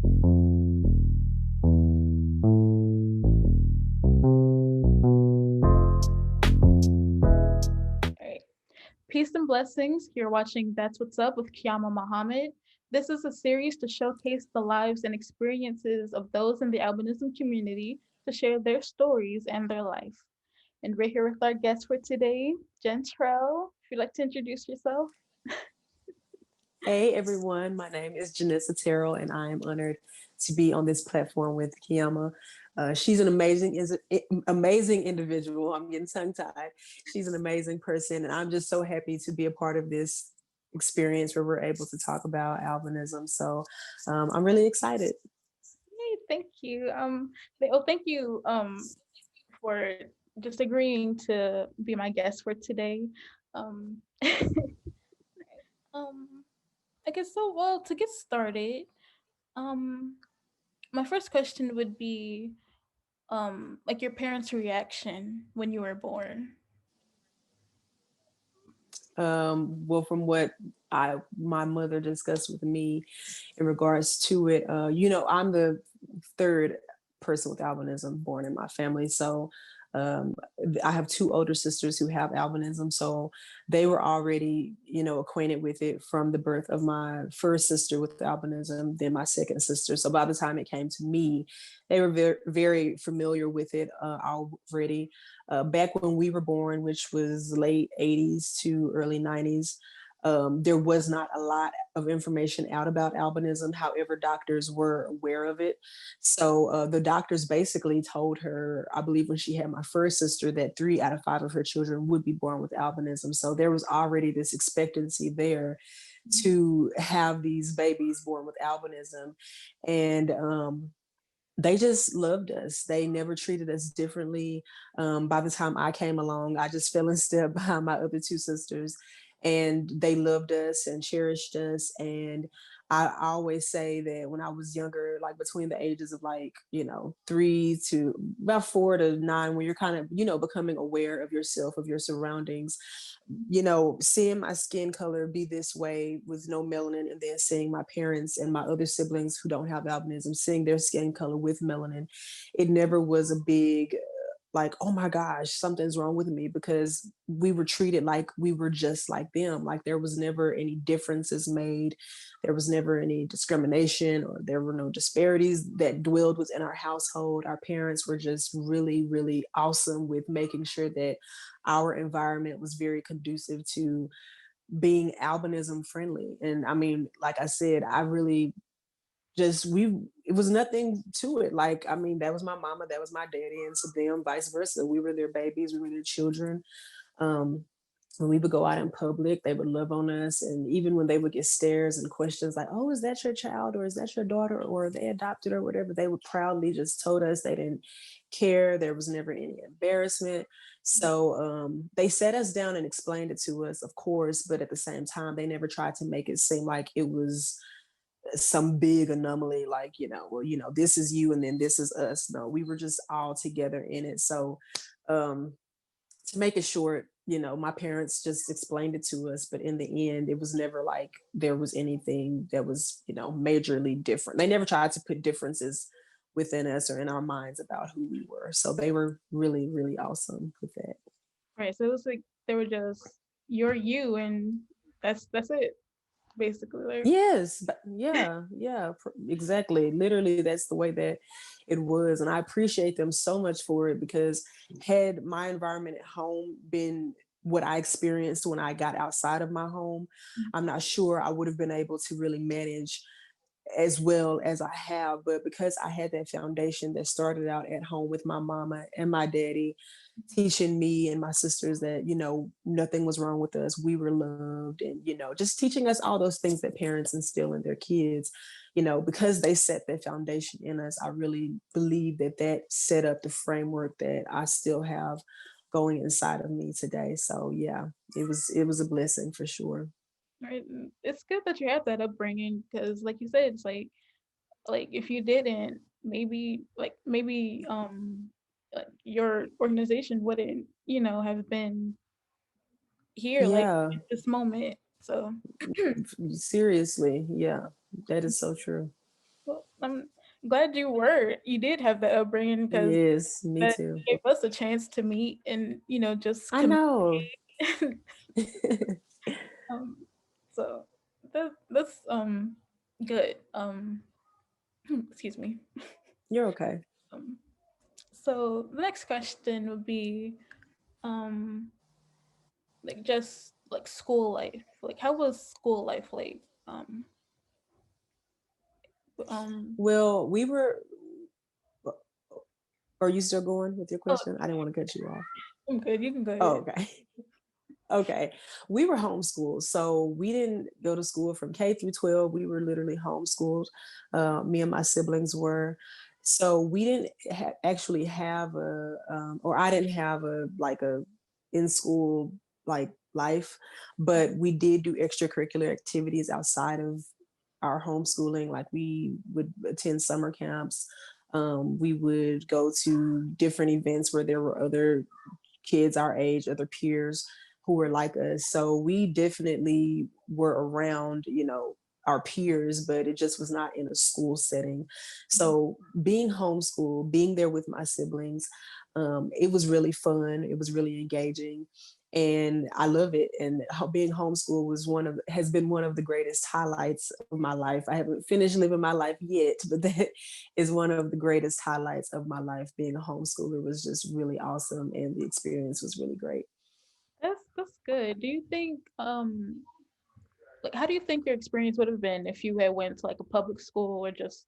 Alright. Peace and blessings. You're watching That's What's Up with Qiyamah Muhammad. This is a series to showcase the lives and experiences of those in the albinism community to share their stories and their life. And we're here with our guest for today, Janica Terrell. If you'd like to introduce yourself. Hey everyone, my name is Janica Terrell, and I am honored to be on this platform with Qiyamah. She's an amazing individual. I'm getting tongue-tied. She's an amazing person, and I'm just so happy to be a part of this experience where we're able to talk about albinism. So I'm really excited. Hey, thank you. Thank you for just agreeing to be my guest for today. Um, um, I guess so. Well, to get started, um, my first question would be, like your parents' reaction when you were born. Well, from what my mother discussed with me in regards to it, I'm the third person with albinism born in my family. So um, I have two older sisters who have albinism. So they were already, acquainted with it from the birth of my first sister with albinism, then my second sister. So by the time it came to me, they were very, very familiar with it already. Back when we were born, which was late 80s to early 90s, there was not a lot of information out about albinism. However, doctors were aware of it. So the doctors basically told her, I believe when she had my first sister, that 3 out of 5 of her children would be born with albinism. So there was already this expectancy there to have these babies born with albinism. And they just loved us. They never treated us differently. By the time I came along, I just fell in step behind my other two sisters, and they loved us and cherished us. And I always say that when I was younger, like between the ages of 3 to about 4 to 9, when you're kind of, becoming aware of yourself, of your surroundings, seeing my skin color be this way with no melanin, and then seeing my parents and my other siblings who don't have albinism, seeing their skin color with melanin, it never was a big like, oh my gosh, something's wrong with me, because we were treated like we were just like them. Like there was never any differences made. There was never any discrimination, or there were no disparities that dwelled within our household. Our parents were just really, really awesome with making sure that our environment was very conducive to being albinism friendly. And I mean, like I said, I really just it was nothing to it. Like, I mean, that was my mama, that was my daddy, and to them vice versa. We were their babies, we were their children. um when we would go out in public, they would love on us. And even when they would get stares and questions like, oh, is that your child, or is that your daughter, or are they adopted, or whatever, they would proudly just told us they didn't care. There was never any embarrassment. So they sat us down and explained it to us, of course, but at the same time, they never tried to make it seem like it was some big anomaly, like, well, this is you and then this is us. No, we were just all together in it. So um to make it short, my parents just explained it to us, but in the end, it was never like there was anything that was, majorly different. They never tried to put differences within us or in our minds about who we were. So they were really, really awesome with that. Right. So it was like they were just you're you, and that's it basically. Like, Yes, yeah, exactly. Literally, that's the way that it was. And I appreciate them so much for it, because had my environment at home been what I experienced when I got outside of my home, I'm not sure I would have been able to really manage as well as I have. But because I had that foundation that started out at home with my mama and my daddy, teaching me and my sisters that, nothing was wrong with us, we were loved, and, just teaching us all those things that parents instill in their kids, because they set that foundation in us. I really believe that that set up the framework that I still have going inside of me today. So yeah, it was a blessing for sure. right. It's good that you had that upbringing because, like you said, it's like if you didn't, maybe like your organization wouldn't have been here like Yeah, at this moment. So seriously, yeah, that is so true. Well, I'm glad you did have that upbringing because Yes, me that too. gave us a chance to meet and just I know. communicate. um, so that's good. Excuse me. You're okay. Um, so the next question would be um like just like school life. Like how was school life like? Um Well, we were. Are you still going with your oh, question? I didn't want to cut you off. I'm good. You can go Oh, ahead. okay. Okay. We were homeschooled. So we didn't go to school from K through 12. We were literally homeschooled. Me and my siblings were. So we didn't actually have or I didn't have like a in school like life, but we did do extracurricular activities outside of our homeschooling. Like we would attend summer camps. We would go to different events where there were other kids our age, other peers who were like us. So we definitely were around, our peers, but it just was not in a school setting. So being homeschooled, being there with my siblings, it was really fun. It was really engaging. And I love it. And being homeschooled has been one of the greatest highlights of my life. I haven't finished living my life yet, but that is one of the greatest highlights of my life. Being a homeschooler was just really awesome, and the experience was really great. That's good. Do you think like how do you think your experience would have been if you had went to like a public school or just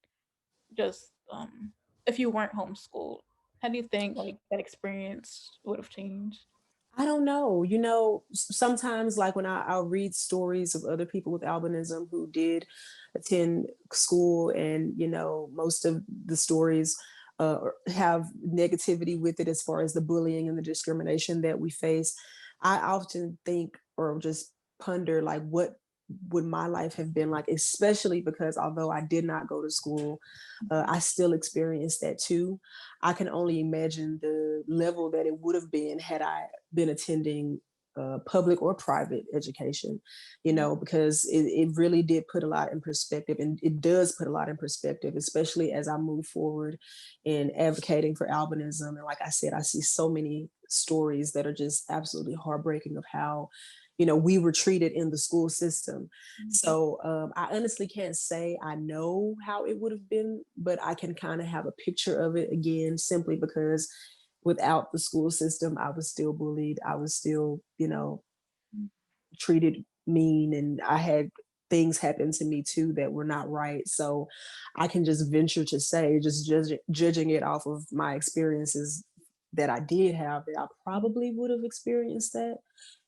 if you weren't homeschooled? How do you think like that experience would have changed? I don't know. Sometimes, like when I'll read stories of other people with albinism who did attend school, and most of the stories have negativity with it as far as the bullying and the discrimination that we face. I often think or just ponder, like, what would my life have been like, especially because although I did not go to school, I still experienced that too. I can only imagine the level that it would have been had I been attending public or private education, because it really did put a lot in perspective, and it does put a lot in perspective, especially as I move forward in advocating for albinism. And like I said, I see so many stories that are just absolutely heartbreaking of how we were treated in the school system. Mhm. So I honestly can't say I know how it would have been, but I can kind of have a picture of it, again, simply because without the school system, I was still bullied. I was still, treated mean, and I had things happen to me too that were not right. So I can just venture to say, just judging it off of my experiences that I did have, that I probably would have experienced that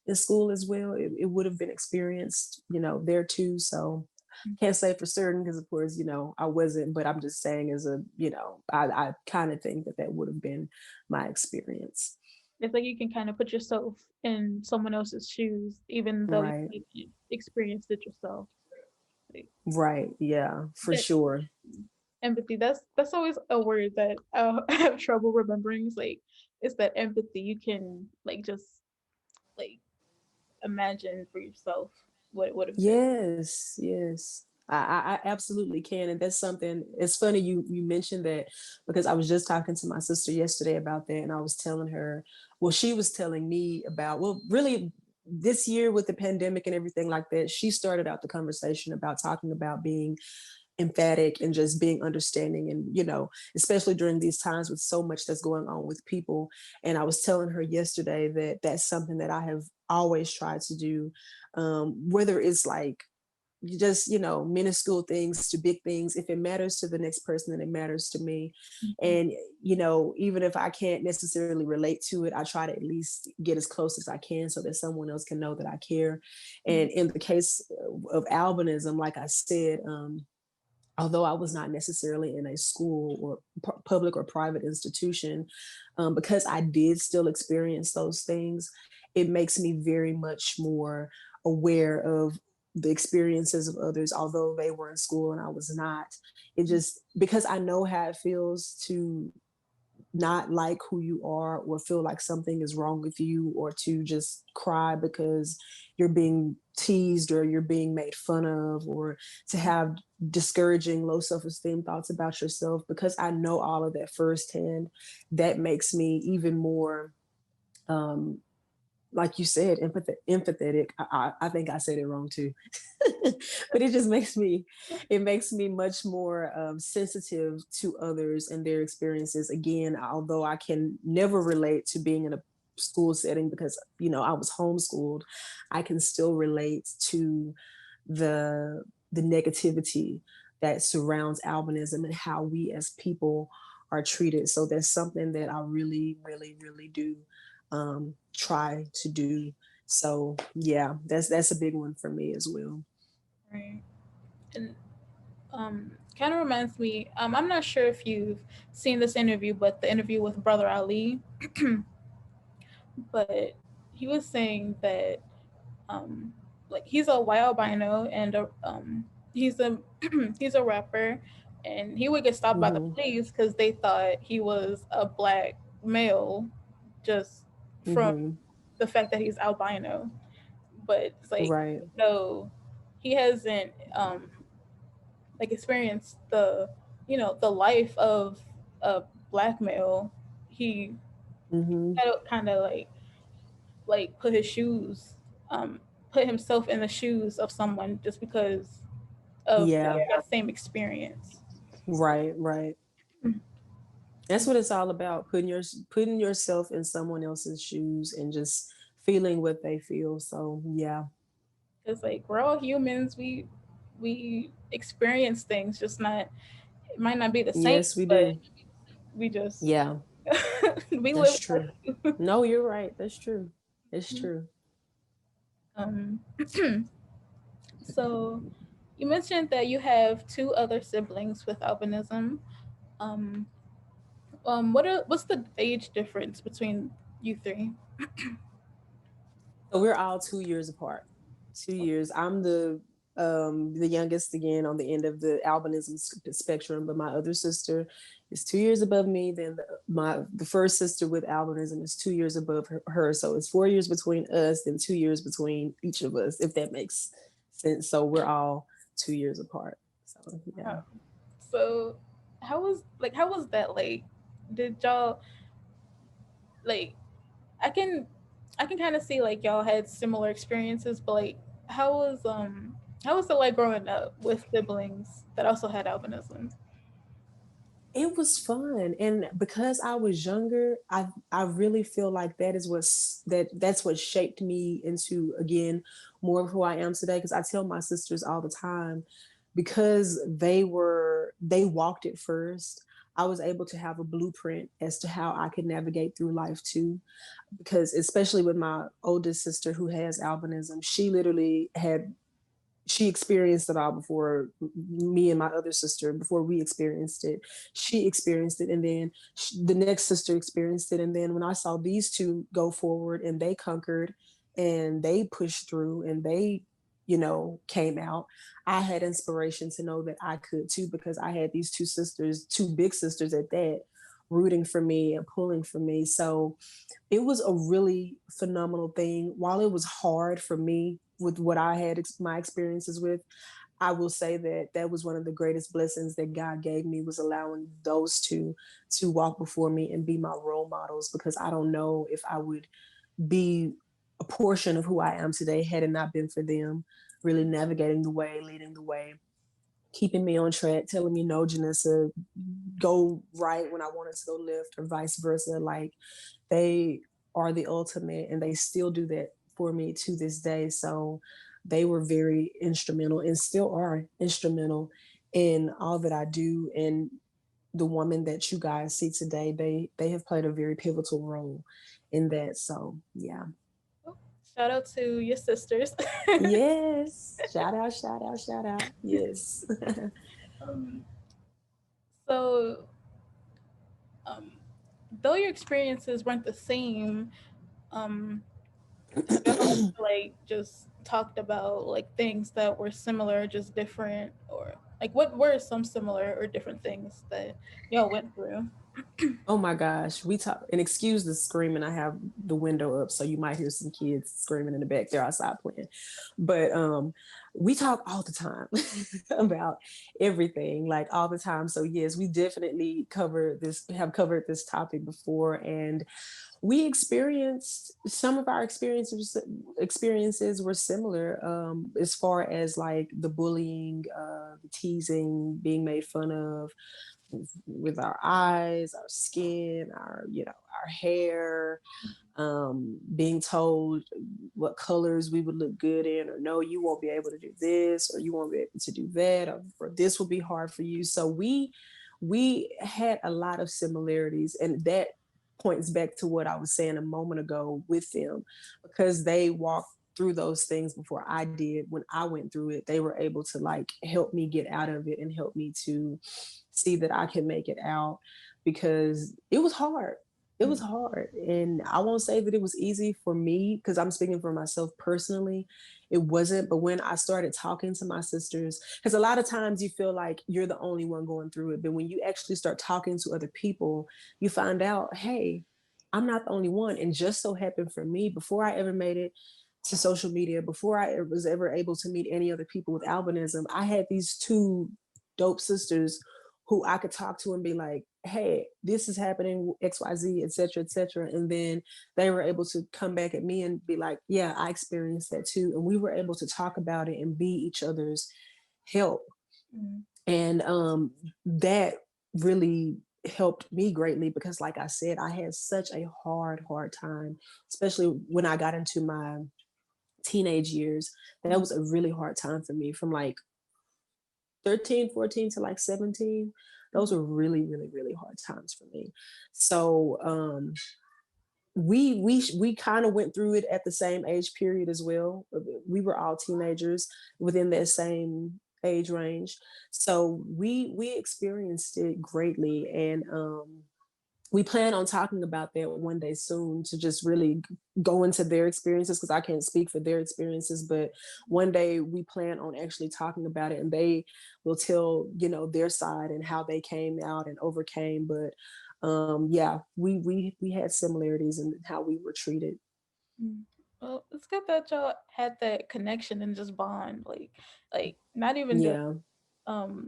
in school as well. It would have been experienced, there too. So can't say for certain because, of course, I wasn't, but I'm just saying as I kind of think that that would have been my experience. It's like you can kind of put yourself in someone else's shoes, even though you Right. like, experienced it yourself. Like, Right. Yeah, for that sure. empathy. That's always a word that I have trouble remembering. It's that empathy. You can like just like imagine for yourself what it would have been. Yes, yes. I absolutely can. And that's something, it's funny you mentioned that, because I was just talking to my sister yesterday about that. And I was telling her, well, she was telling me about, well, really this year with the pandemic and everything like that, she started out the conversation about talking about being emphatic and just being understanding, and especially during these times with so much that's going on with people. And I was telling her yesterday that that's something that I have always tried to do, whether it's like just minuscule things to big things. If it matters to the next person, then it matters to me. Mhm. And even if I can't necessarily relate to it, I try to at least get as close as I can so that someone else can know that I care. And in the case of albinism, like I said, although I was not necessarily in a school or public or private institution, because I did still experience those things, it makes me very much more aware of the experiences of others, although they were in school and I was not. It just, because I know how it feels to not like who you are, or feel like something is wrong with you, or to just cry because you're being teased or you're being made fun of, or to have discouraging low self-esteem thoughts about yourself, because I know all of that firsthand, that makes me even more, um, like you said, empathetic. I think I said it wrong too, but it just makes me, it makes me much more sensitive to others and their experiences. Again, although I can never relate to being in a school setting because I was homeschooled, I can still relate to the negativity that surrounds albinism and how we as people are treated. So that's something that I really, really, really do try to do. So yeah, that's a big one for me as well. Right. And kind of reminds me. I'm not sure if you've seen this interview, but the interview with Brother Ali, but he was saying that um, like he's a white albino and he's a he's a rapper, and he would get stopped by the Hmm. police because they thought he was a black male just from Hmm. the fact that he's albino. But it's like, Right. no, he hasn't like experienced the the life of a black male. He Hmm. kind of like put his shoes um put himself in the shoes of someone just because of Yeah. that same experience. Right. Right. That's what it's all about, putting yourself in someone else's shoes and just feeling what they feel. So yeah. Because like we're all humans, we experience things, just not it might not be the same, Yes, we but do. we just Yeah, we that's live true. life. No, you're right. That's true. It's true. um so you mentioned that you have two other siblings with albinism. um what's the age difference between you three? So we're all 2 years apart. 2 years. I'm the youngest again on the end of the albinism spectrum, but my other sister is 2 years above me. Then the first sister with albinism is 2 years above her. So it's 4 years between us and 2 years between each of us, if that makes sense. So we're all 2 years apart. So yeah. Wow. So how was that like? Did y'all like I can I can kind of see like y'all had similar experiences, but like how was it like growing up with siblings that also had albinism? It was fun, and because I was younger, I really feel like that's what shaped me into, again, more of who I am today. Because I tell my sisters all the time, because they walked it first, I was able to have a blueprint as to how I could navigate through life too. Because especially with my oldest sister who has albinism, she experienced it all before me and my other sister, before we experienced it. She experienced it, and then the next sister experienced it, and then when I saw these two go forward and they conquered and they pushed through and they came out, I had inspiration to know that I could too, because I had these two sisters, two big sisters at that, rooting for me and pulling for me. So it was a really phenomenal thing. While it was hard for me with what I had my experiences with, I will say that that was one of the greatest blessings that God gave me, was allowing those two to walk before me and be my role models, because I don't know if I would be a portion of who I am today had it not been for them really navigating the way, leading the way, keeping me on track, telling me no, Janessa, go right when I wanted to go left, or vice versa. Like, they are the ultimate, and they still do that for me to this day. So they were very instrumental and still are instrumental in all that I do. And the woman that you guys see today, they have played a very pivotal role in that. So yeah. Shout out to your sisters. Yes. Shout out, shout out, shout out. Yes. um, so um, though your experiences weren't the same, um, have y'all like just talked about like things that were similar, just different, or? Like, what were some similar or different things that y'all went through? Oh my gosh, we talk, and excuse the screaming. I have the window up, so you might hear some kids screaming in the back. They're outside playing, but we talk all the time about everything, like all the time. So yes, we definitely have covered this topic before, and we experienced some of our experiences were similar, as far as like the bullying, the teasing, being made fun of with our eyes, our skin, our hair, being told what colors we would look good in, or no, you won't be able to do this, or you won't be able to do that, or this will be hard for you. So we had a lot of similarities, and that points back to what I was saying a moment ago with them, because they walked through those things before I did. When I went through it, they were able to like help me get out of it and help me to see that I can make it out, because it was hard. It was hard. And I won't say that it was easy for me, because I'm speaking for myself personally. It wasn't. But when I started talking to my sisters, because a lot of times you feel like you're the only one going through it. But when you actually start talking to other people, you find out, hey, I'm not the only one. And just so happened for me, before I ever made it to social media, before I was ever able to meet any other people with albinism, I had these two dope sisters who I could talk to and be like, hey, this is happening, XYZ, et cetera, et cetera. And then they were able to come back at me and be like, yeah, I experienced that too. And we were able to talk about it and be each other's help. Mm. And that really helped me greatly, because like I said, I had such a hard time, especially when I got into my teenage years. That was a really hard time for me, from like 13, 14 to like 17. Those were really hard times for me. So we kind of went through it at the same age period as well. We were all teenagers within that same age range. So we experienced it greatly. And we plan on talking about that one day soon, to just really go into their experiences, because I can't speak for their experiences. But one day we plan on actually talking about it, and they will tell, their side and how they came out and overcame. But yeah, we had similarities in how we were treated. Mm. Well, it's good that y'all had that connection and just bond, like not even just Yeah.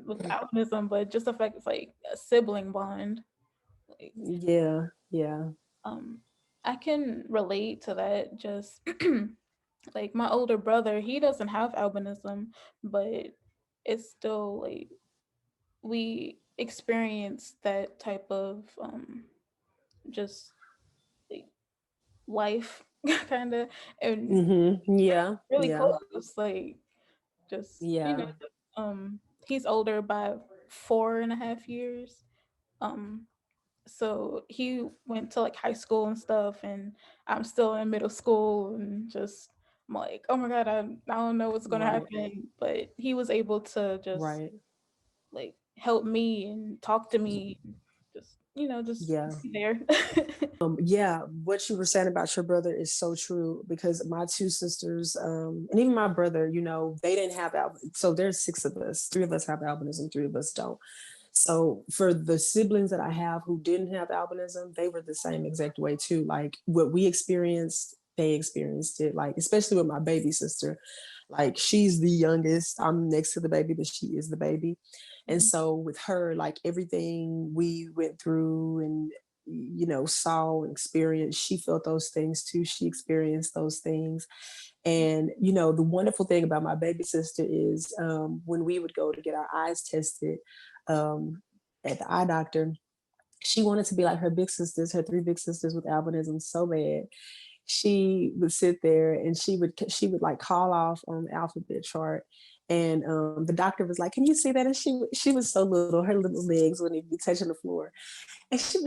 with albinism, but just the fact it's like a sibling bond. Like, Yeah. Yeah. um, I can relate to that. Just like my older brother, he doesn't have albinism, but it's still like we experience that type of just like life kind of, and Yeah. really Yeah. close. Like just Yeah. he's older by 4.5 years. Um, so he went to like high school and stuff, and I'm still in middle school, and just I'm like, oh my god, I don't know what's gonna Right. happen. But he was able to just Right. like help me and talk to me, just just Yeah. be there. Yeah, what you were saying about your brother is so true, because my two sisters, and even my brother, they didn't have so there's six of us. Three of us have albinism, three of us don't. So for the siblings that I have who didn't have albinism, they were the same exact way too. Like what we experienced, they experienced it. Like especially with my baby sister, like she's the youngest. I'm next to the baby, but she is the baby. And so with her, like everything we went through and saw and experienced, she felt those things too. She experienced those things. And the wonderful thing about my baby sister is, when we would go to get our eyes tested, um, at the eye doctor, she wanted to be like her big sisters, her three big sisters with albinism so bad. She would sit there and she would like call off on the alphabet chart. And the doctor was like, "Can you see that?" And she was so little, her little legs wouldn't even be touching the floor. And she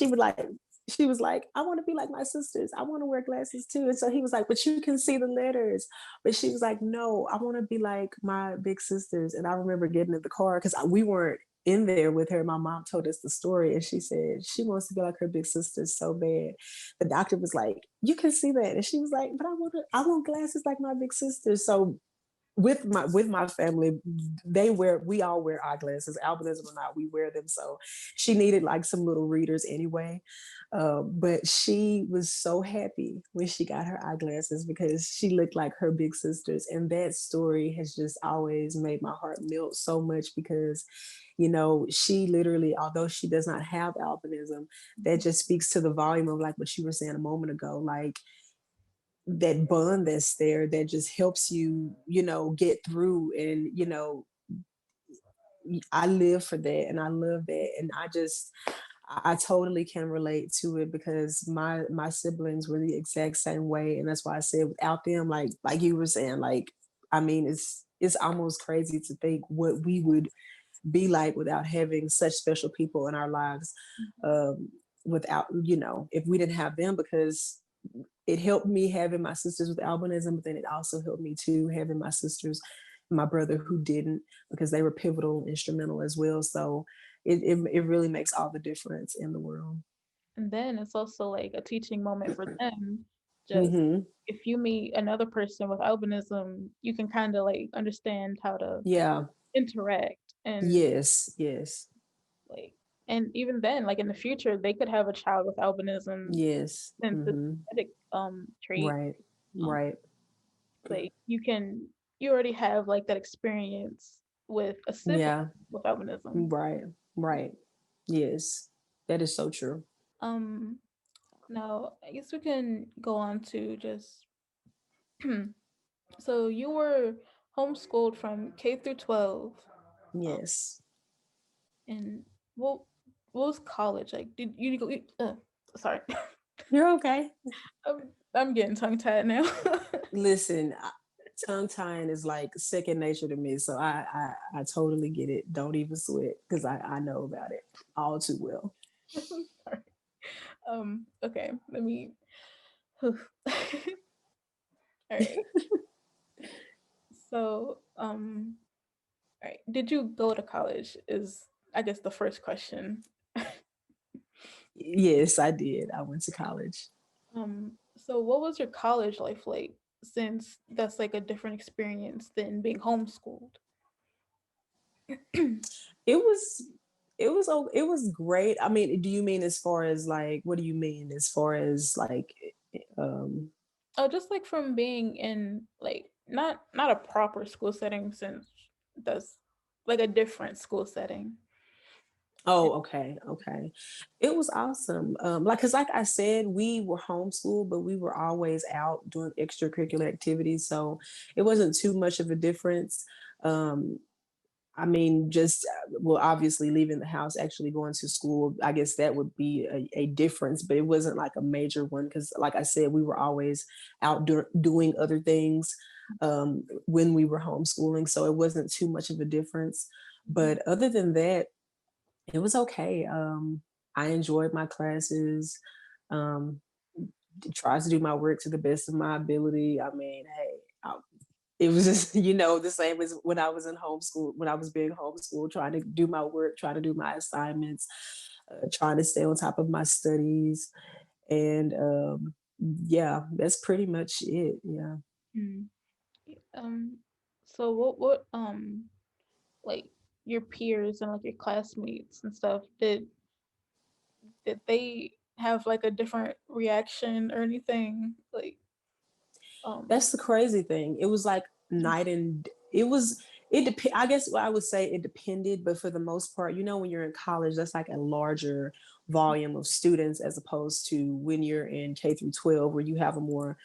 was like, "I want to be like my sisters. I want to wear glasses too." And so he was like, "But you can see the letters." But she was like, "No, I want to be like my big sisters." And I remember getting in the car, because we weren't in there with her. My mom told us the story, and she said she wants to be like her big sisters so bad. The doctor was like, "You can see that," and she was like, "But I want glasses like my big sisters." So with my family, we all wear eyeglasses, albinism or not, we wear them. So she needed like some little readers anyway. But she was so happy when she got her eyeglasses because she looked like her big sisters. And that story has just always made my heart melt so much because, she literally, although she does not have albinism, that just speaks to the volume of like what you were saying a moment ago, like that bond that's there that just helps you, get through. And, I live for that and I love that. And I totally can relate to it because my siblings were the exact same way. And that's why I said without them, like you were saying, like, I mean, it's almost crazy to think what we would be like without having such special people in our lives. Without, if we didn't have them, because it helped me having my sisters with albinism, but then it also helped me too having my sisters, my brother who didn't, because they were pivotal and instrumental as well. So it really makes all the difference in the world. And then it's also like a teaching moment for them. Just Hmm. if you meet another person with albinism, you can kind of like understand how to Yeah. interact and Yes. Yes. like, and even then, like in the future, they could have a child with albinism Yes. since it's Hmm. a genetic trait. Right. Um, Right. like you already have like that experience with a sibling Yeah. with albinism. Right. Right. Yes. That is so true. Um, Now I guess we can go on to just so you were homeschooled from K through 12. Um, Yes. and what was college like? Did you go? Sorry, You're okay. I'm getting tongue tied now. Listen, tongue tying is like second nature to me, so I totally get it. Don't even sweat because I know about it all too well. Sorry. Okay, let me. All right. So, all right. Did you go to college? Is I guess the first question. Yes, I did. I went to college. So what was your college life like? Since that's like a different experience than being homeschooled. It was it was great. I mean, do you mean as far as like what do you mean as far as like um Oh, just like from being in like not a proper school setting, since that's like a different school setting. oh, okay, okay. It was awesome. Cause like I said, we were homeschooled, but we were always out doing extracurricular activities. So it wasn't too much of a difference. Um, I mean, just well, obviously leaving the house, actually going to school, I guess that would be a difference, but it wasn't like a major one because, like I said, we were always out doing other things when we were homeschooling. So it wasn't too much of a difference. But other than that, it was okay. I enjoyed my classes. Um, Tried to do my work to the best of my ability. I mean, hey, it was just the same as when I was in homeschool, when I was being homeschooled, trying to do my work, trying to do my assignments, trying to stay on top of my studies. And yeah, that's pretty much it. Yeah. Mm. Um, so what like your peers and like your classmates and stuff, did they have like a different reaction or anything? Like um That's the crazy thing. It was like night and I guess what I would say it depended, but for the most part, when you're in college, that's like a larger volume of students as opposed to when you're in K through 12, where you have a more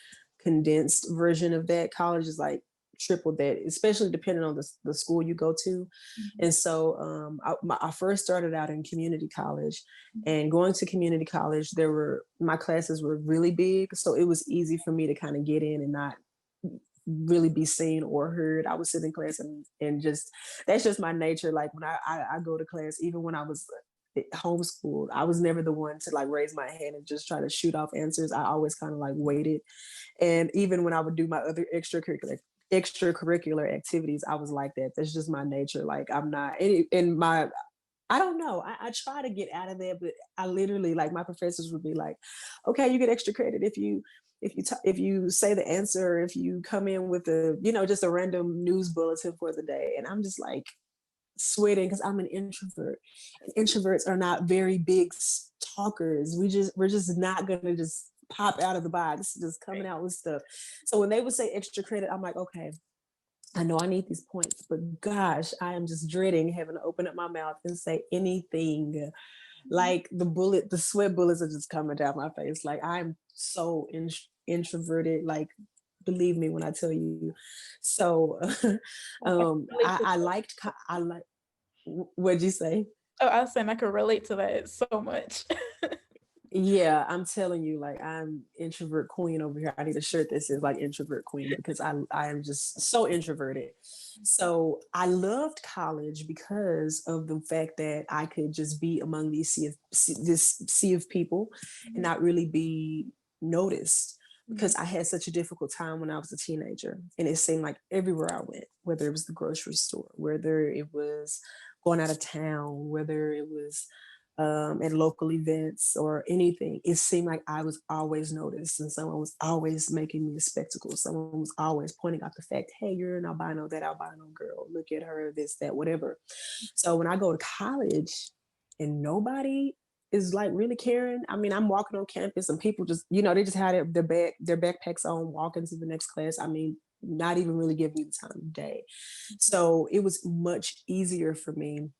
condensed version of that. College is like triple that, especially depending on the school you go to. Mhm. And so I first started out in community college, and going to community college, my classes were really big, so it was easy for me to kind of get in and not really be seen or heard. I would sit in class and just that's just my nature. Like when I go to class, even when I was homeschooled, I was never the one to like raise my hand and just try to shoot off answers. I always kind of like waited. And even when I would do my other extracurricular activities, I was like that. That's just my nature. Like I'm not in my I don't know. I try to get out of there, but I literally, like, my professors would be like, okay, you get extra credit if you if you say the answer, if you come in with a, just a random news bulletin for the day, and I'm just like sweating because I'm an introvert. And introverts are not very big talkers. We're just not gonna just pop out of the box, just coming out with stuff. So when they would say extra credit, I'm like, okay, I know I need these points, but gosh, I am just dreading having to open up my mouth and say anything. Like the sweat bullets are just coming down my face. Like I'm so introverted. Like, believe me when I tell you. So, I like. What'd you say? Oh, I was saying I could relate to that so much. Yeah, I'm telling you, like I'm introvert queen over here. I need a shirt that says like introvert queen because I am just so introverted. So I loved college because of the fact that I could just be among this sea of people and not really be noticed, because I had such a difficult time when I was a teenager, and it seemed like everywhere I went, whether it was the grocery store, whether it was going out of town, whether it was at local events or anything, it seemed like I was always noticed and someone was always making me a spectacle. Someone was always pointing out the fact, hey, you're an albino, that albino girl, look at her, this, that, whatever. So when I go to college and nobody is like really caring, I mean, I'm walking on campus and people just, they just had their backpacks on, walking to the next class. I mean, not even really giving me the time of day. So it was much easier for me.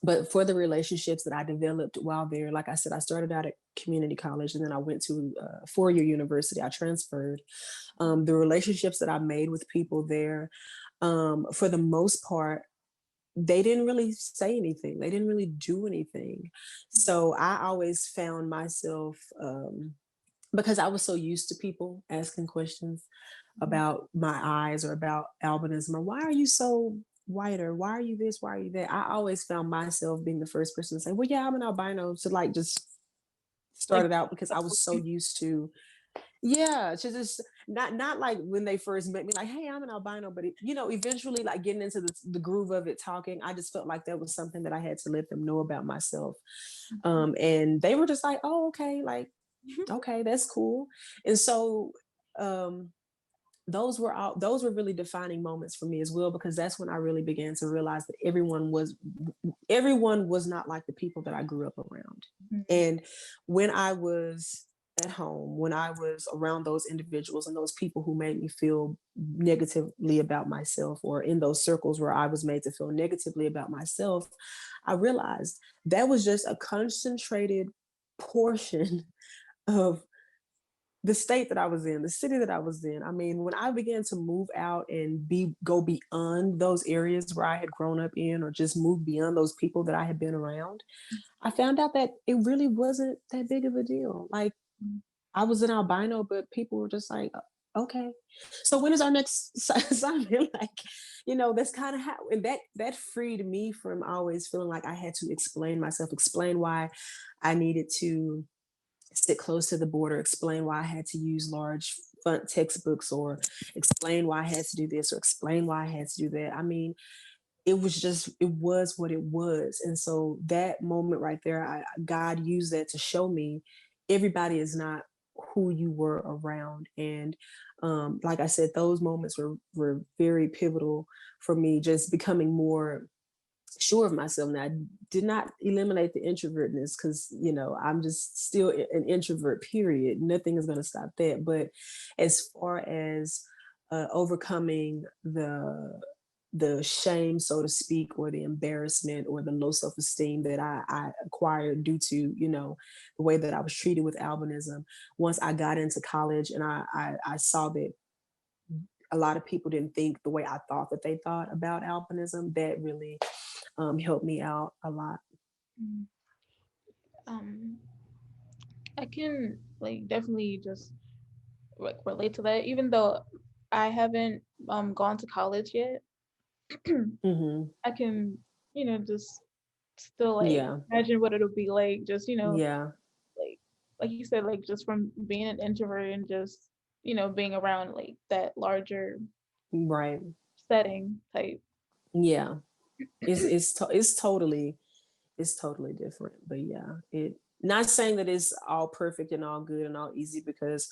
But for the relationships that I developed while there, like I said, I started out at community college and then I went to a 4-year university. I transferred. The relationships that I made with people there, for the most part, they didn't really say anything. They didn't really do anything. So I always found myself, because I was so used to people asking questions about my eyes or about albinism, or why are you so white, or why are you this, why are you that, I always found myself being the first person to say, well, yeah, I'm an albino, to like just Like, started out because I was so used to, yeah, to just not like when they first met me, like, hey, I'm an albino, but eventually like getting into the groove of it, talking, I just felt like that was something that I had to let them know about myself. And they were just like, oh, okay, like, okay, that's cool. And so those were really defining moments for me as well, because that's when I really began to realize that everyone was not like the people that I grew up around. And when I was at home, when I was around those individuals and those people who made me feel negatively about myself, or in those circles where I was made to feel negatively about myself, I realized that was just a concentrated portion of the state that I was in, the city that I was in. I mean, when I began to move out and go beyond those areas where I had grown up in, or just move beyond those people that I had been around, I found out that it really wasn't that big of a deal. Like, I was an albino, but people were just like, okay, so when is our next assignment? Like, that's kind of how, and that freed me from always feeling like I had to explain myself, explain why I needed to sit close to the border, explain why I had to use large font textbooks, or explain why I had to do this, or explain why I had to do that. I mean, it was what it was. And so that moment right there, God used that to show me everybody is not who you were around. And like I said, those moments were very pivotal for me, just becoming more sure of myself. And I did not eliminate the introvertness, because I'm just still an introvert, period. Nothing is going to stop that. But as far as overcoming the shame, so to speak, or the embarrassment, or the low self-esteem that I acquired due to the way that I was treated with albinism, once I got into college and I saw that a lot of people didn't think the way I thought that they thought about albinism, that really helped me out a lot. um, I can like definitely just like relate to that, even though I haven't gone to college yet. Hmm. I can, just still like Yeah, imagine what it'll be like, just yeah, like you said, like just from being an introvert and just being around like that larger right. setting type. Yeah, it's totally different. But yeah, it not saying that it's all perfect and all good and all easy, because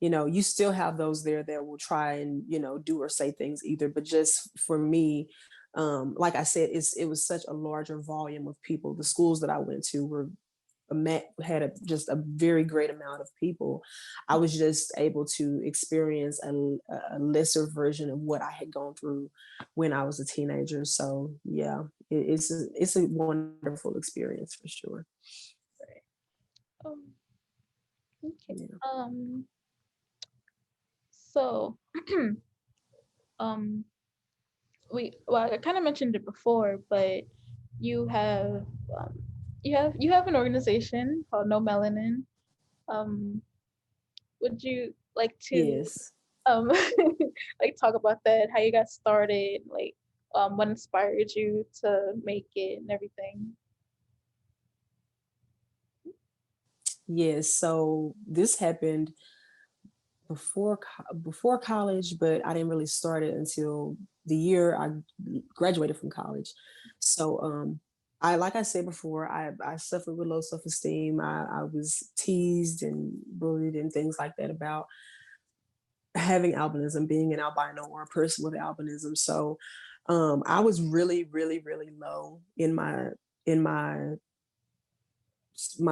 you still have those there that will try and, do or say things either. But just for me, like I said, it was such a larger volume of people. The schools that I went to were had just a very great amount of people. I was just able to experience a lesser version of what I had gone through when I was a teenager. So yeah, it's a wonderful experience for sure. Right. Um, okay. Yeah. So, um, well, I kind of mentioned it before, but you have um, you have an organization called No Melanin. Um, would you like to Yes. um like talk about that? How you got started? Like, what inspired you to make it and everything? Yes. So this happened before college, but I didn't really start it until the year I graduated from college. So I like I said before, I suffered with low self-esteem. I was teased and bullied and things like that about having albinism, being an albino or a person with albinism. So I was really, really, really low in my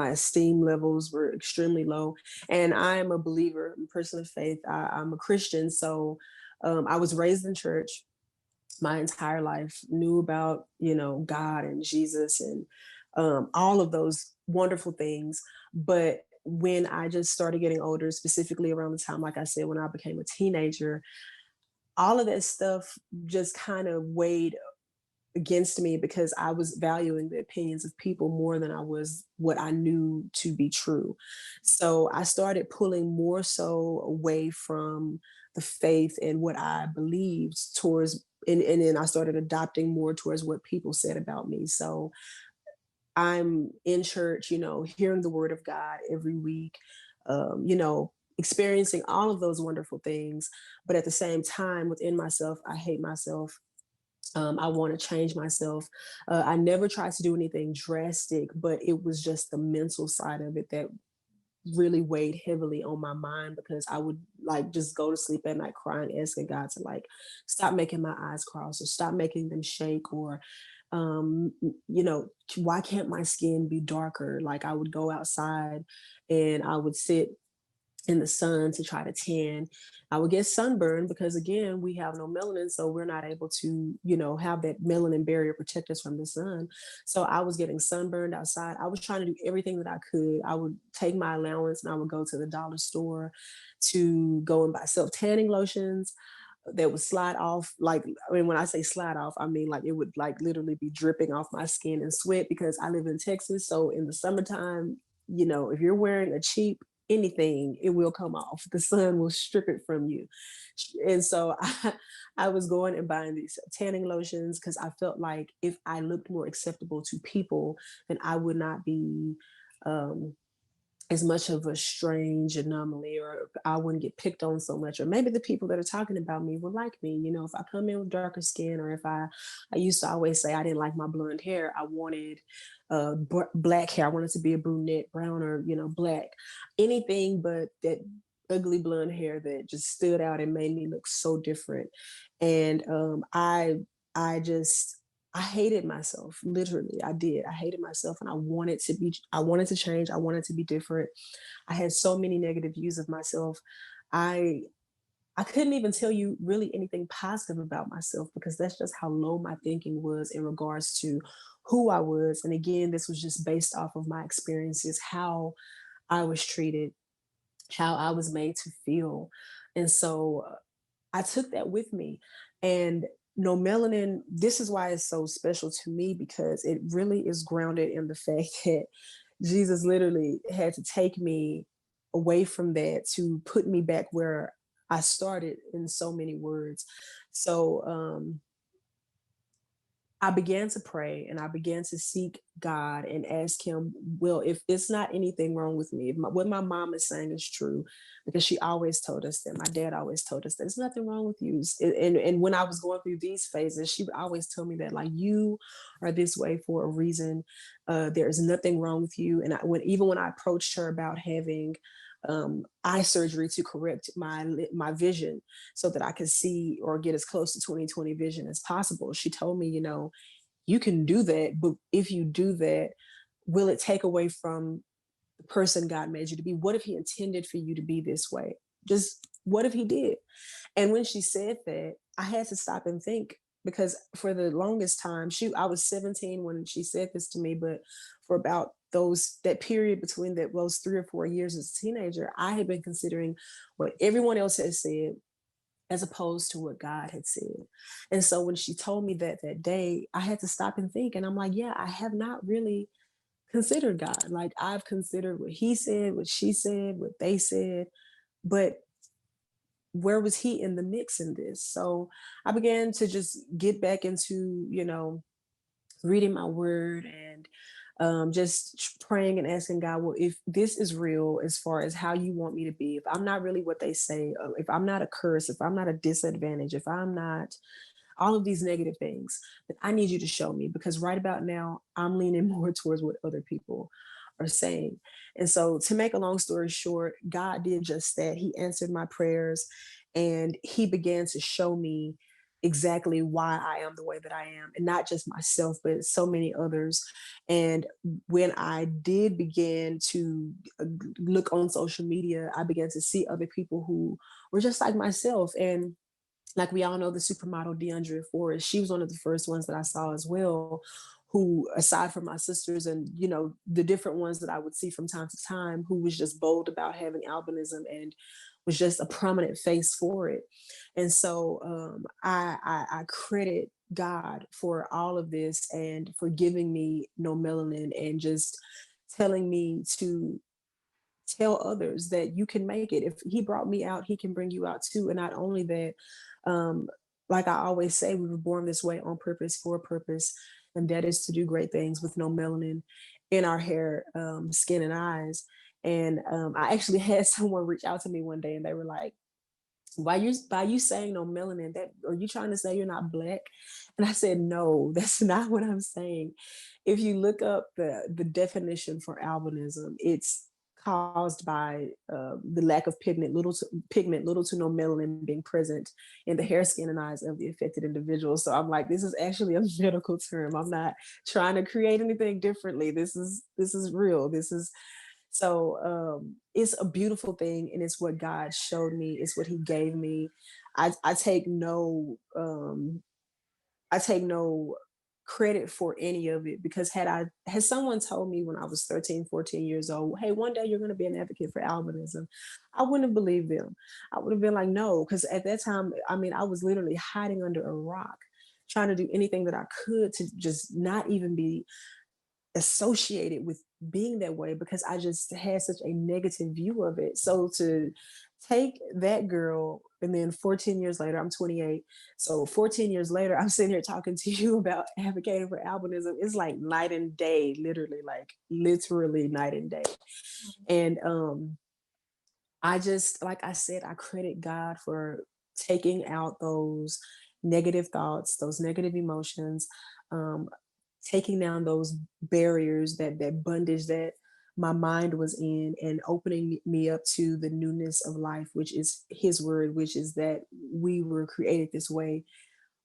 esteem levels were extremely low. And I am a believer, I'm a person of faith. I'm a Christian. So I was raised in church my entire life, knew about, God and Jesus and all of those wonderful things. But when I just started getting older, specifically around the time, like I said, when I became a teenager, all of that stuff just kind of weighed against me because I was valuing the opinions of people more than I was what I knew to be true. So I started pulling more so away from the faith and what I believed towards, and then I started adopting more towards what people said about me. So I'm in church, hearing the word of God every week, experiencing all of those wonderful things. But at the same time, within myself, I hate myself. I want to change myself. I never tried to do anything drastic, but it was just the mental side of it that really weighed heavily on my mind because I would like just go to sleep at night crying, asking God to like stop making my eyes cross or stop making them shake or um you know why can't my skin be darker? Like I would go outside and I would sit in the sun to try to tan. I would get sunburned because again, we have no melanin, so we're not able to, have that melanin barrier protect us from the sun. So I was getting sunburned outside. I was trying to do everything that I could. I would take my allowance and I would go to the dollar store to go and buy self tanning lotions that would slide off. Like, I mean, when I say slide off, I mean like it would like literally be dripping off my skin and sweat because I live in Texas. So in the summertime, if you're wearing a cheap anything, it will come off. The sun will strip it from you. And so I was going and buying these tanning lotions because I felt like if I looked more acceptable to people, then I would not be um, as much of a strange anomaly, or I wouldn't get picked on so much, or maybe the people that are talking about me will like me. If I come in with darker skin, or if I used to always say I didn't like my blonde hair. I wanted black hair. I wanted to be a brunette, brown, or black, anything but that ugly blonde hair that just stood out and made me look so different. And I just I hated myself. Literally, I did. I hated myself and I wanted to change. I wanted to be different. I had so many negative views of myself. I I couldn't even tell you really anything positive about myself because that's just how low my thinking was in regards to who I was. And again, this was just based off of my experiences, how I was treated, how I was made to feel. And so I took that with me. And No Melanin, this is why it's so special to me because it really is grounded in the fact that Jesus literally had to take me away from that to put me back where I started in so many words. So I began to pray and I began to seek God and ask Him, well, if it's not anything wrong with me, if what my mom is saying is true, because she always told us that, my dad always told us that there's nothing wrong with you. And when I was going through these phases, she would always tell me that, like, you are this way for a reason. There is nothing wrong with you. And even when I approached her about having eye surgery to correct my vision so that I could see or get as close to 20/20 vision as possible. She told me, you can do that, but if you do that, will it take away from the person God made you to be? What if he intended for you to be this way? Just what if he did? And when she said that, I had to stop and think, because for the longest time, I was 17 when she said this to me, but for about that period between those 3 or 4 years as a teenager, I had been considering what everyone else had said as opposed to what God had said. And so when she told me that day, I had to stop and think. And I'm like, yeah, I have not really considered God. Like, I've considered what he said, what she said, what they said, but where was he in the mix in this? So I began to just get back into, reading my word and just praying and asking God, well, if this is real as far as how you want me to be, if I'm not really what they say, if I'm not a curse, if I'm not a disadvantage, if I'm not all of these negative things, then I need you to show me, because right about now, I'm leaning more towards what other people are saying. And so, to make a long story short, God did just that. He answered my prayers, and he began to show me exactly why I am the way that I am, and not just myself, but so many others. And when I did begin to look on social media, I began to see other people who were just like myself. And like, we all know the supermodel DeAndre Forrest, she was one of the first ones that I saw as well, who, aside from my sisters and, the different ones that I would see from time to time, who was just bold about having albinism and was just a prominent face for it. And so I credit God for all of this and for giving me No Melanin and just telling me to tell others that you can make it. If he brought me out, he can bring you out too. And not only that, um, like I always say, we were born this way on purpose, for a purpose, and that is to do great things with no melanin in our hair, skin, and eyes. And I actually had someone reach out to me one day, and they were like, by you saying no melanin, that are you trying to say you're not black? And I said, no, that's not what I'm saying. If you look up the definition for albinism, it's caused by the lack of pigment, little to no melanin being present in the hair, skin, and eyes of the affected individual. So I'm like, this is actually a medical term. I'm not trying to create anything differently. This is real. This is so it's a beautiful thing, and it's what God showed me. It's what He gave me. I take no credit for any of it, because had someone told me when I was 13, 14 years old, hey, one day you're going to be an advocate for albinism, I wouldn't have believed them. I would have been like, no, because at that time, I mean, I was literally hiding under a rock, trying to do anything that I could to just not even be associated with being that way, because I just had such a negative view of it. So to take that girl, and then 14 years later, I'm 28. So 14 years later, I'm sitting here talking to you about advocating for albinism. It's like night and day, literally, like literally night and day. And I just, like I said, I credit God for taking out those negative thoughts, those negative emotions, um, taking down those barriers, that bondage that my mind was in, and opening me up to the newness of life, which is his word, which is that we were created this way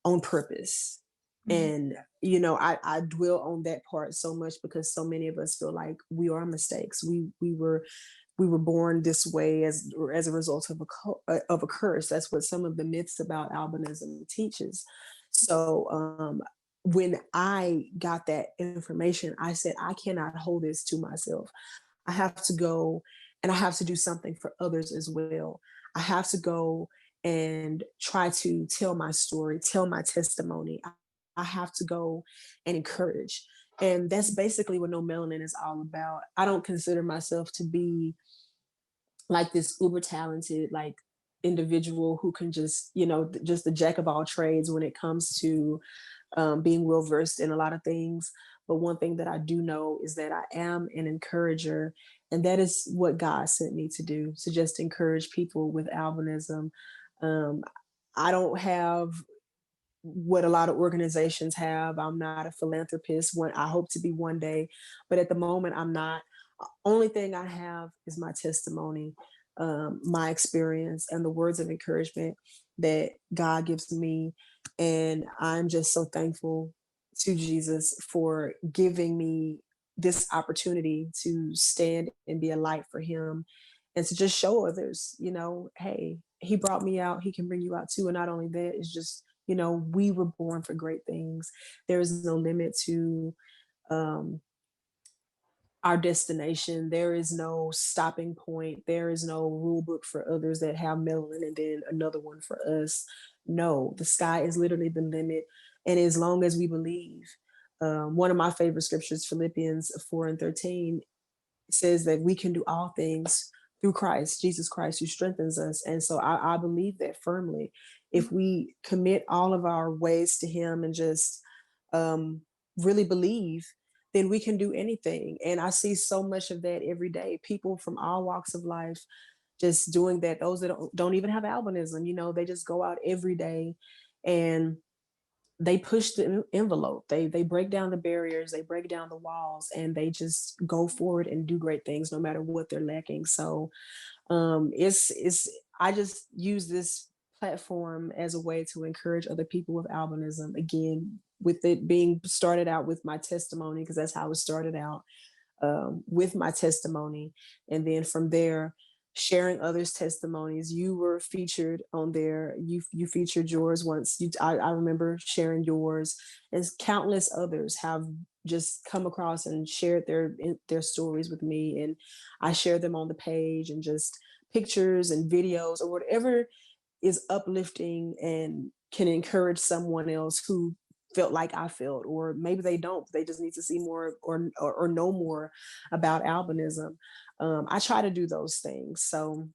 on purpose. Mm-hmm. And I dwell on that part so much, because so many of us feel like we are mistakes. We were born this way as a result of a curse. That's what some of the myths about albinism teaches. So when I got that information, I said, I cannot hold this to myself. I have to go, and I have to do something for others as well. I have to go and try to tell my story, tell my testimony. I have to go and encourage. And that's basically what No Melanin is all about. I don't consider myself to be like this uber talented, like, individual who can just, just the jack of all trades when it comes to being well versed in a lot of things. But one thing that I do know is that I am an encourager, and that is what God sent me to do, to just encourage people with albinism. Um, I don't have what a lot of organizations have. I'm not a philanthropist. I hope to be one day, but at the moment, I'm not. Only thing I have is my testimony, my experience, and the words of encouragement that God gives me. And I'm just so thankful to Jesus for giving me this opportunity to stand and be a light for Him and to just show others, hey, He brought me out, He can bring you out too. And not only that, it's just, we were born for great things. There is no limit to um, our destination. There is no stopping point. There is no rule book for others that have melanin and then another one for us. No, the sky is literally the limit. And as long as we believe, one of my favorite scriptures, Philippians 4:13, says that we can do all things through Christ, Jesus Christ, who strengthens us. And so I believe that firmly. If we commit all of our ways to Him and just um, really believe, then we can do anything. And I see so much of that every day. People from all walks of life just doing that. Those that don't even have albinism, they just go out every day and they push the envelope. They break down the barriers, they break down the walls, and they just go forward and do great things no matter what they're lacking. So it's I just use this platform as a way to encourage other people with albinism. Again, with it being started out with my testimony, because that's how it started out, with my testimony. And then from there, sharing others' testimonies. You were featured on there. You featured yours once. I remember sharing yours, and countless others have just come across and shared their stories with me, and I share them on the page, and just pictures and videos or whatever is uplifting and can encourage someone else who felt like I felt, or maybe they don't. They just need to see more or know more about albinism. I try to do those things. So,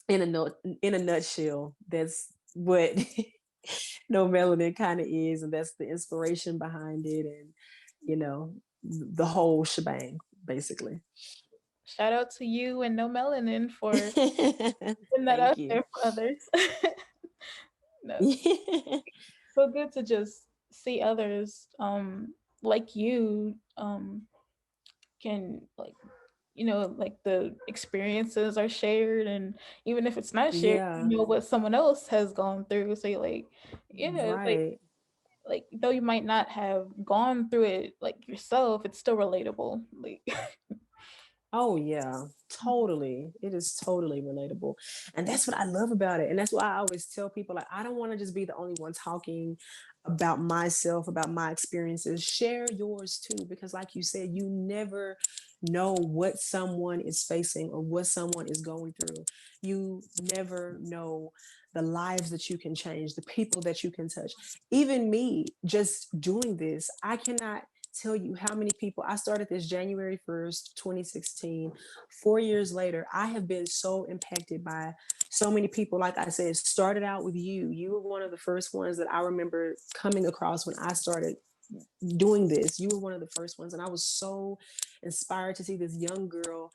in a nutshell, that's what No Melanin kind of is, and that's the inspiration behind it, and the whole shebang, basically. Shout out to you and No Melanin for putting that Thank out you. there for others. No, so good to just see others like you can like like the experiences are shared, and even if it's not shared, Yeah, you know what someone else has gone through. So you're like, yeah, right. like though you might not have gone through it like yourself, it's still relatable. Like Oh yeah, totally. It is totally relatable. And that's what I love about it. And that's why I always tell people, like, I don't want to just be the only one talking about myself, about my experiences. Share yours too, because like you said, you never know what someone is facing or what someone is going through. You never know the lives that you can change, the people that you can touch. Even me just doing this, I cannot tell you how many people. I started this January 1st, 2016. 4 years later, I have been so impacted by so many people. Like I said, it started out with you. You were one of the first ones that I remember coming across when I started doing this. You were one of the first ones, and I was so inspired to see this young girl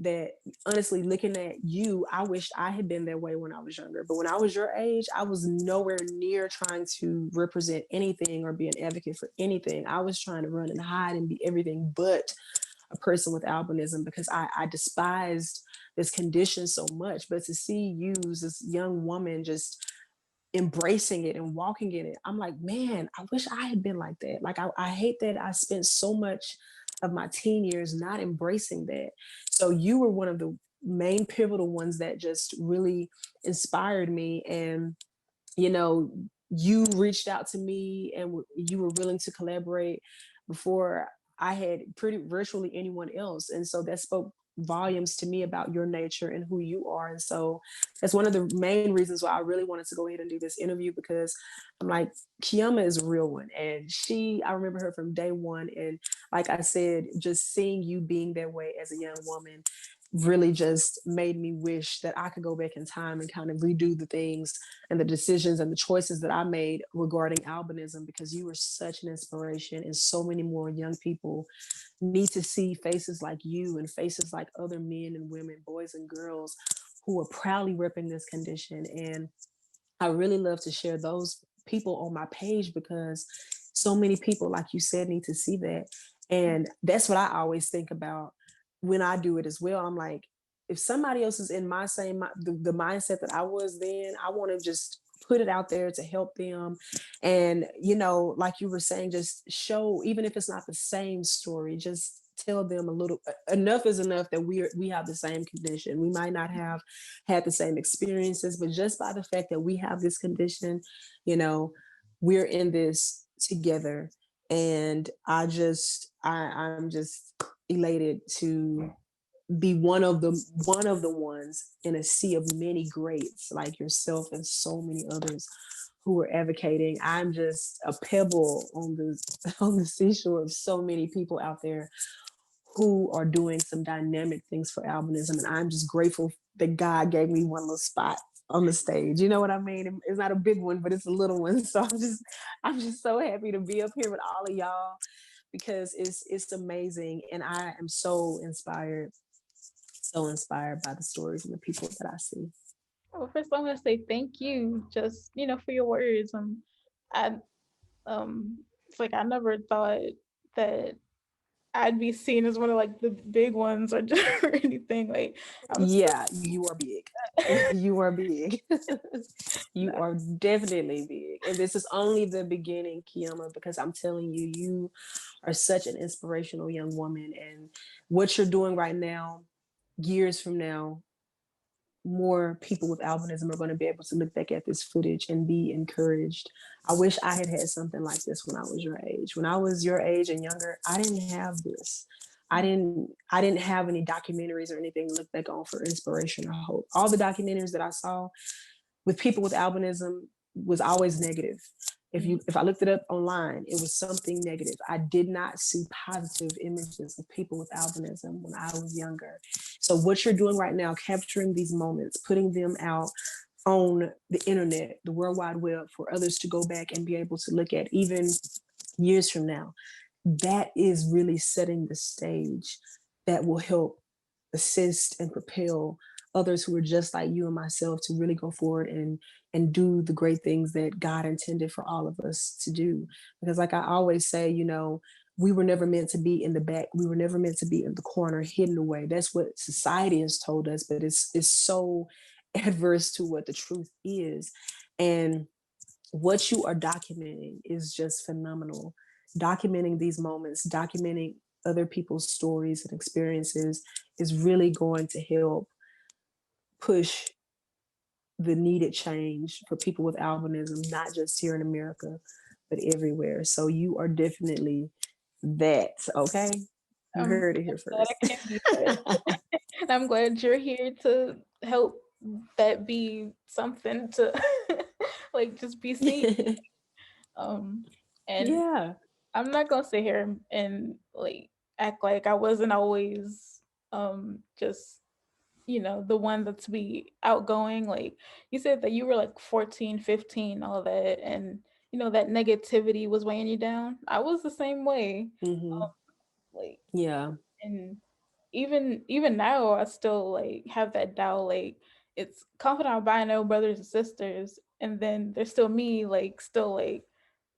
that, honestly, looking at you, I wished I had been that way when I was younger. But when I was your age, I was nowhere near trying to represent anything or be an advocate for anything. I was trying to run and hide and be everything but a person with albinism, because I despised this condition so much. But to see you, this young woman, just embracing it and walking in it, I'm like, man, I wish I had been like that. Like, I hate that I spent so much of my teen years not embracing that. So you were one of the main pivotal ones that just really inspired me. And you know you reached out to me, and you were willing to collaborate before I had pretty virtually anyone else. And so that spoke volumes to me about your nature and who you are. And so that's one of the main reasons why I really wanted to go ahead and do this interview, because I'm like, Qiyamah is a real one. And I remember her from day one. And like I said, just seeing you being that way as a young woman really just made me wish that I could go back in time and kind of redo the things and the decisions and the choices that I made regarding albinism, because you were such an inspiration, and so many more young people need to see faces like you and faces like other men and women, boys and girls, who are proudly repping this condition. And I really love to share those people on my page, because so many people, like you said, need to see that. And that's what I always think about. when I do it as well, I'm like, if somebody else is in my same the mindset that I was then, I want to just put it out there to help them. And like you were saying, just show, even if it's not the same story, just tell them a little. Enough is enough that we have the same condition. We might not have had the same experiences, but just by the fact that we have this condition, you know we're in this together. And I'm just elated to be one of the ones in a sea of many greats like yourself and so many others who are advocating. I'm just a pebble on the on the seashore of so many people out there who are doing some dynamic things for albinism, and I'm just grateful that God gave me one little spot on the stage. You know what I mean? It's not a big one, but it's a little one. So I'm just so happy to be up here with all of y'all, because it's amazing, and I am so inspired by the stories and the people that I see. Well, first I want to say thank you, just for your words. I it's like I never thought that I'd be seen as one of like the big ones or just or anything. Like I'm still Yeah, you are big. You are big. You not. are definitely big. And this is only the beginning, Qiyamah, because I'm telling you, you are such an inspirational young woman. And what you're doing right now, years from now, more people with albinism are going to be able to look back at this footage and be encouraged. I wish I had something like this when I was your age. When I was your age and younger, I didn't have this. I didn't have any documentaries or anything to look back on for inspiration or hope. All the documentaries that I saw with people with albinism was always negative. If I looked it up online, it was something negative. I did not see positive images of people with albinism when I was younger. So what you're doing right now, capturing these moments, putting them out on the internet, the World Wide Web, for others to go back and be able to look at even years from now, that is really setting the stage that will help assist and propel others who are just like you and myself to really go forward and do the great things that God intended for all of us to do. Because like I always say, we were never meant to be in the back. We were never meant to be in the corner, hidden away. That's what society has told us, but it's so adverse to what the truth is. And what you are documenting is just phenomenal. Documenting these moments, documenting other people's stories and experiences is really going to help push the needed change for people with albinism, not just here in America, but everywhere. So you are definitely that, okay? You I'm heard it here glad I first. can be that. And I'm glad you're here to help that be something to like just be seen. Um and Yeah. I'm not gonna sit here and like act like I wasn't always just the one that's be outgoing. Like you said that you were like 14, 15, all that, and that negativity was weighing you down. I was the same way. Hmm. Like, Yeah. and even now I still like have that doubt. Like it's confident by no brothers and sisters, and then there's still me like still like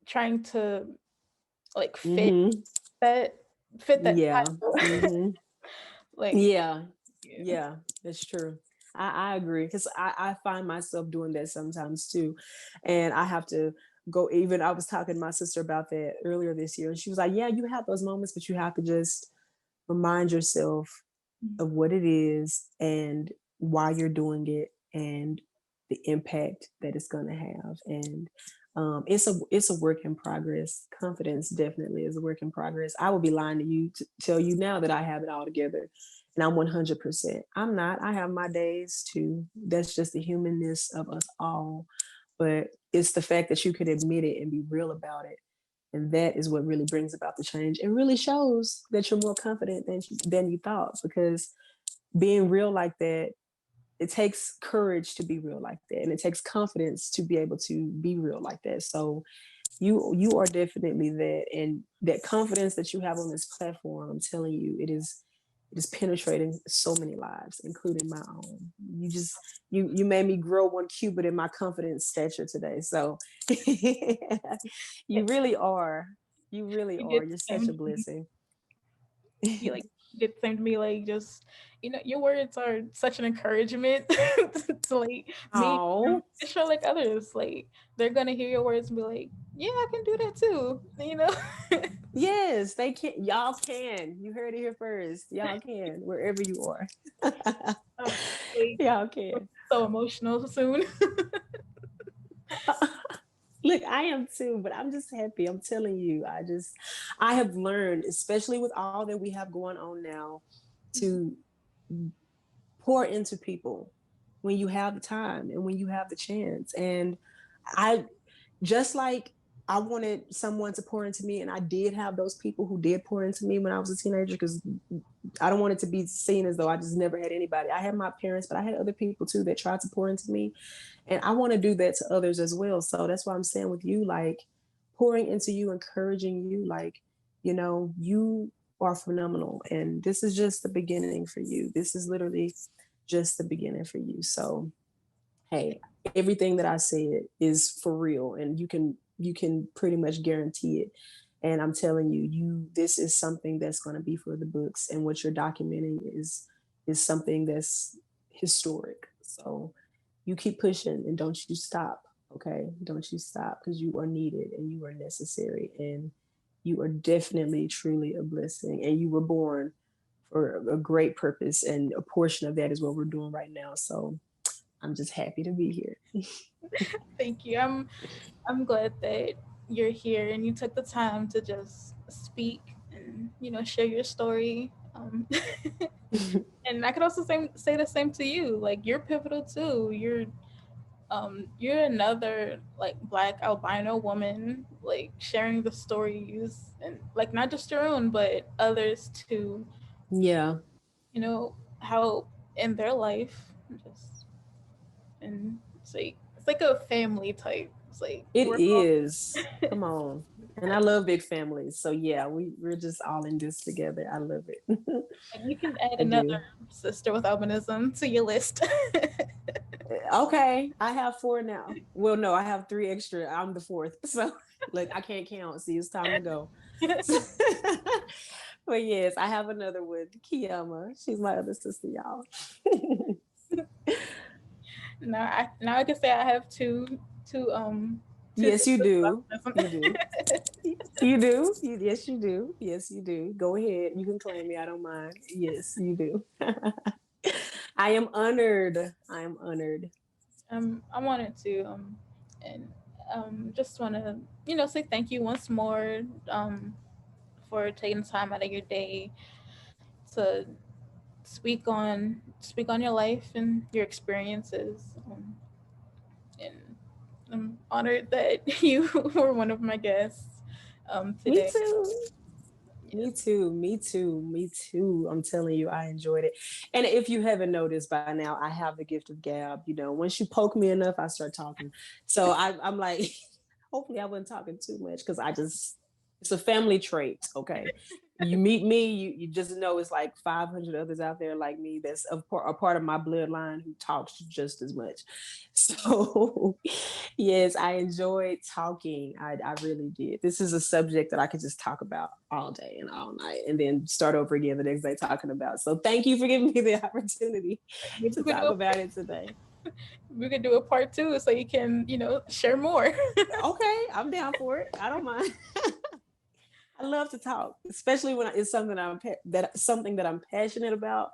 trying to like Hmm. that fit that Yeah. title. Hmm. Like Yeah. yeah. Yeah. That's true. I agree, because I find myself doing that sometimes too. And I have to go, even I was talking to my sister about that earlier this year. And she was like, yeah, you have those moments, but you have to just remind yourself of what it is and why you're doing it and the impact that it's going to have. And it's a work in progress. Confidence definitely is a work in progress. I would be lying to you to tell you now that I have it all together and I'm 100%. I'm not. I have my days too. That's just the humanness of us all. But it's the fact that you can admit it and be real about it, and that is what really brings about the change. It really shows that you're more confident than you thought, because being real like that, it takes courage to be real like that, and it takes confidence to be able to be real like that. So you are definitely that, and that confidence that you have on this platform, I'm telling you, it is penetrating so many lives, including my own. You made me grow 1 cubit in my confidence stature today. So you really are. You really You are. did You're the such a same thing. blessing. You like did the same to me. Like, just, your words are such an encouragement to like me Oh, and show like others. Like, they're gonna hear your words and be like, yeah, I can do that too. yes, they can. Y'all can. You heard it here first. Y'all can, wherever you are. I'm like Y'all can. so emotional soon. Look, I am too, but I'm just happy. I'm telling you, I have learned, especially with all that we have going on now, to pour into people when you have the time and when you have the chance. And I just like I wanted someone to pour into me, and I did have those people who did pour into me when I was a teenager, because I don't want it to be seen as though I just never had anybody. I had my parents, but I had other people too that tried to pour into me. And I want to do that to others as well. So that's why I'm saying with you, like pouring into you, encouraging you, like, you are phenomenal. And this is just the beginning for you. This is literally just the beginning for you. So, hey, everything that I said is for real, and you can pretty much guarantee it. And I'm telling you, this is something that's going to be for the books, and what you're documenting is something that's historic. So you keep pushing and don't you stop. Okay, don't you stop, because you are needed and you are necessary, and you are definitely truly a blessing, and you were born for a great purpose, and a portion of that is what we're doing right now. So I'm just happy to be here. Thank you. I'm glad that you're here and you took the time to just speak and share your story. And I could also say the same to you. Like, you're pivotal too. You're another like Black albino woman, like sharing the stories, and like not just your own but others to Yeah, help in their life. Just and it's like a family type. It's like it we're all is. Come on. And I love big families. So yeah, we're just all in this together. I love it. like, you can add I another do. sister with albinism to your list. Okay, I have four now. Well, no, I have three extra. I'm the fourth. So look, I can't count. See, it's time to go. But yes, I have another one, Qiyamah. She's my other sister, y'all. Now I can say I have two Yes, you sisters do. with You albinism. do. You do. Yes, you do. Yes, you do. Go ahead. You can claim me. I don't mind. Yes, you do. I am honored. I am honored. I wanted to and just want to say thank you once more for taking time out of your day to speak on your life and your experiences. And I'm honored that you were one of my guests Me today. too. Me Yes. too. Me too. Me too. I'm telling you, I enjoyed it. And if you haven't noticed by now, I have the gift of gab. Once you poke me enough, I start talking. So I'm like, hopefully I wasn't talking too much, because it's a family trait. Okay. You meet me, you just know it's like 500 others out there like me that's a part of my bloodline who talks just as much. So, yes, I enjoyed talking. I really did. This is a subject that I could just talk about all day and all night, and then start over again the next day talking about. So, thank you for giving me the opportunity Maybe to talk about it today. we could do a part two so you can share more. Okay, I'm down for it. I don't mind. I love to talk, especially when it's something that I'm passionate about.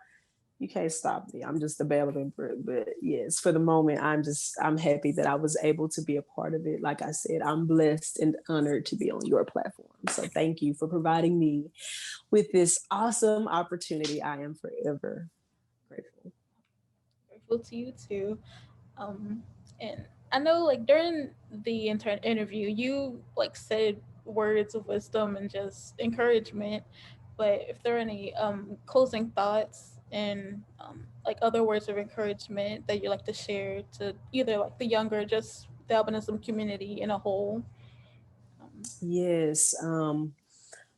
You can't stop me. I'm just a babbling brook. But yes, for the moment, I'm happy that I was able to be a part of it. Like I said, I'm blessed and honored to be on your platform. So thank you for providing me with this awesome opportunity. I am forever grateful. Grateful to you too. Um, and I know, like, during the interview, you like said words of wisdom and just encouragement. But if there are any closing thoughts and like other words of encouragement that you like to share to either like the younger, just the albinism community in a whole. Um, Yes.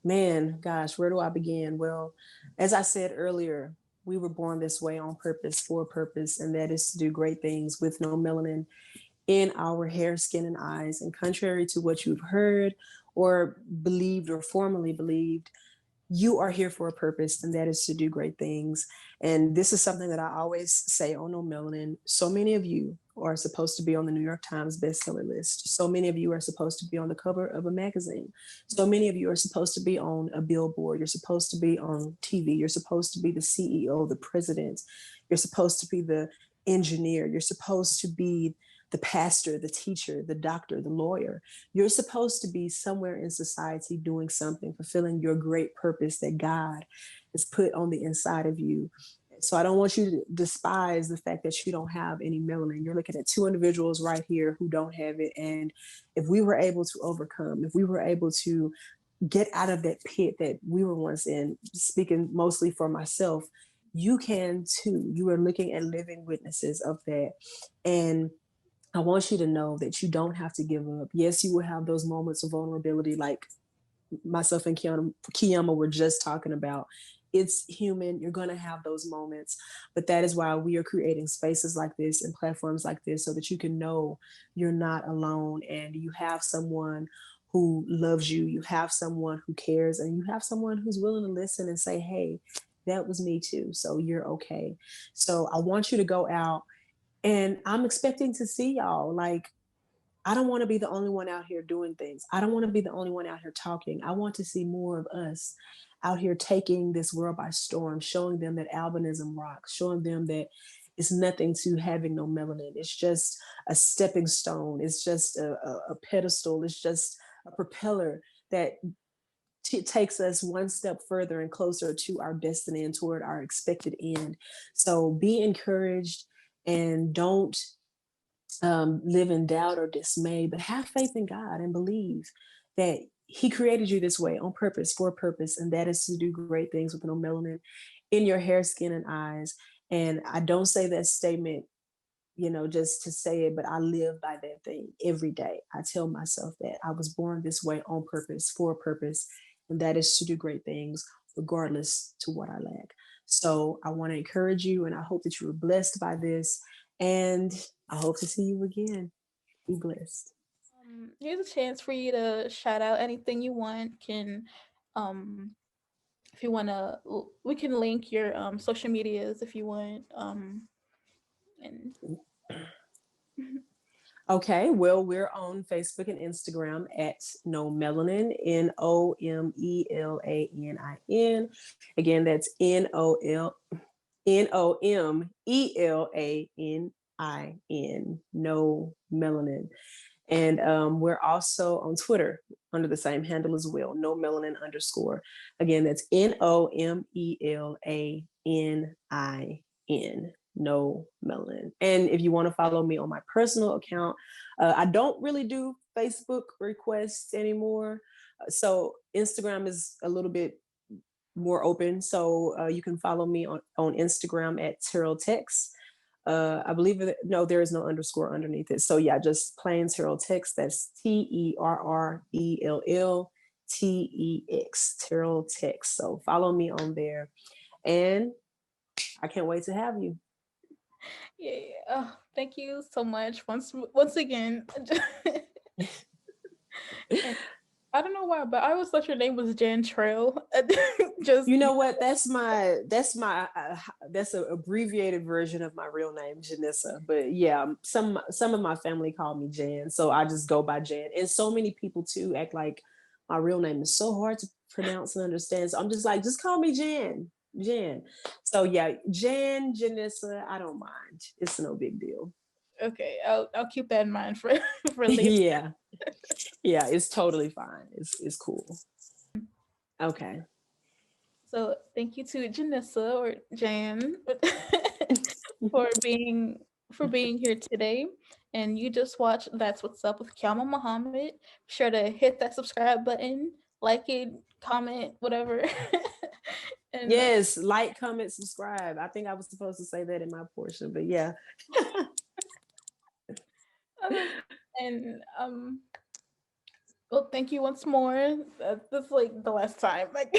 Man, gosh, where do I begin? Well, as I said earlier, we were born this way on purpose, for a purpose, and that is to do great things with no melanin in our hair, skin, and eyes. And contrary to what you've heard or believed or formerly believed, you are here for a purpose, and that is to do great things. And this is something that I always say on No Melanin. So many of you are supposed to be on the New York Times bestseller list. So many of you are supposed to be on the cover of a magazine. So many of you are supposed to be on a billboard. You're supposed to be on TV. You're supposed to be the CEO, the president. You're supposed to be the engineer. You're supposed to be the pastor, the teacher, the doctor, the lawyer. You're supposed to be somewhere in society doing something, fulfilling your great purpose that God has put on the inside of you. So I don't want you to despise the fact that you don't have any melanin. You're looking at two individuals right here who don't have it. And if we were able to overcome, if we were able to get out of that pit that we were once in, speaking mostly for myself, you can too. You are looking at living witnesses of that. And I want you to know that you don't have to give up. Yes, you will have those moments of vulnerability, like myself and Qiyamah were just talking about. It's human. You're going to have those moments. But that is why we are creating spaces like this and platforms like this, so that you can know you're not alone, and you have someone who loves you. You have someone who cares, and you have someone who's willing to listen and say, hey, that was me too. So you're okay. So I want you to go out, and I'm expecting to see y'all. Like, I don't want to be the only one out here doing things. I don't want to be the only one out here talking. I want to see more of us out here taking this world by storm, showing them that albinism rocks, showing them that it's nothing to having no melanin. It's just a stepping stone. It's just a pedestal. It's just a propeller that takes us one step further and closer to our destiny and toward our expected end. So be encouraged, and don't live in doubt or dismay, but have faith in God and believe that He created you this way on purpose, for a purpose, and that is to do great things with no melanin in your hair, skin, and eyes. And I don't say that statement, just to say it, but I live by that thing every day. I tell myself that I was born this way on purpose, for a purpose, and that is to do great things regardless to what I lack. So I want to encourage you, and I hope that you were blessed by this, and I hope to see you again. Be blessed. Here's a chance for you to shout out anything you want. Can um if you wanna, we can link your social medias if you want. And Okay, well, we're on Facebook and Instagram at No Melanin, NOMELANIN. Again, that's NOMELANIN, No Melanin. And we're also on Twitter under the same handle as well, No Melanin _. Again, that's NOMELANIN, No Melanin. And if you want to follow me on my personal account, I don't really do Facebook requests anymore. So Instagram is a little bit more open. So you can follow me on Instagram at Terrell Text. I believe no, there is no underscore underneath it. So yeah, just plain Terrell Text. That's TERRELLTEX, Terrell Text. So follow me on there, and I can't wait to have you. yeah, oh, thank you so much once again. And I don't know why, but I always thought your name was Jan Trail. Just You know what? That's an abbreviated version of my real name, Janissa. But yeah, some of my family call me Jan, so I just go by Jan. And so many people too act like my real name is so hard to pronounce and understand. So I'm just like, just call me Jan, Jan. So yeah, Jan, Janissa, I don't mind. It's no big deal. okay. I'll keep that in mind for for later. Yeah, yeah, it's totally fine. It's cool. Okay. So thank you to Janissa or Jan for being here today. And you just watched That's What's Up with Qiyamah Muhammad. Be sure to hit that subscribe button, like it, comment, whatever. And Yes, like, comment, subscribe. I think I was supposed to say that in my portion, but yeah. um, and well, thank you once more. That's like the last time. Like,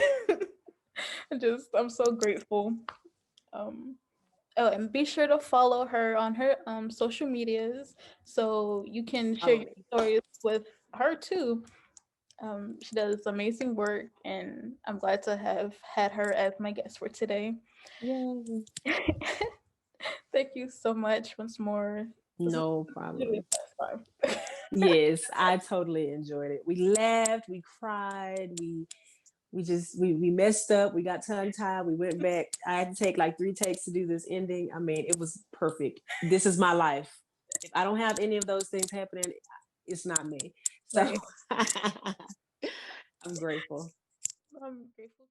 I'm so grateful. Um, oh, and be sure to follow her on her social medias so you can share Follow your me. stories with her too. She does amazing work, and I'm glad to have had her as my guest for today. Yeah. Thank you so much once more. This is No literally problem. the best time. Yes, I totally enjoyed it. We laughed, we cried, we messed up, we got tongue tied, we went back. I had to take like 3 takes to do this ending. I mean, it was perfect. This is my life. If I don't have any of those things happening, it's not me. So Right. I'm grateful. I'm grateful.